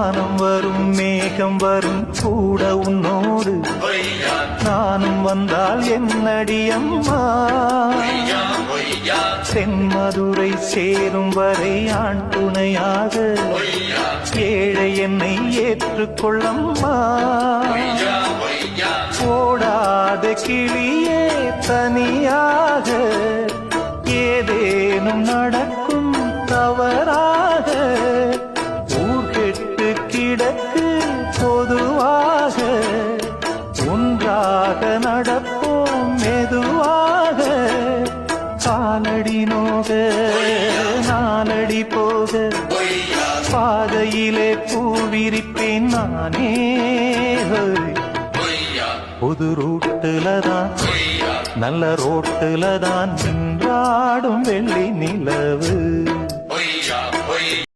வானம் வரும் மேகம் வரும் கூட உன்னோடு நானும் வந்தால் என்னடி அம்மா தென்மதுரை சேரும் வரை ஆண் துணையாக ஏழை என்னை ஏற்றுக்கொள்ளம்மா ஓடாத கிளியே தனியாக ஏதேனும் நடக்கும் தவறாக ஊர் கெட்டு கிடக்கு பொதுவாக ஒன்றாக நடப்போம் மெதுவாக காலடி நோக நாலடி போக பாதையிலே பூவிரிப்பேன் நானே புது ரூட்டுலதான் நல்ல ரோட்டுலதான் நின்றாடும் வெள்ளி நிலவு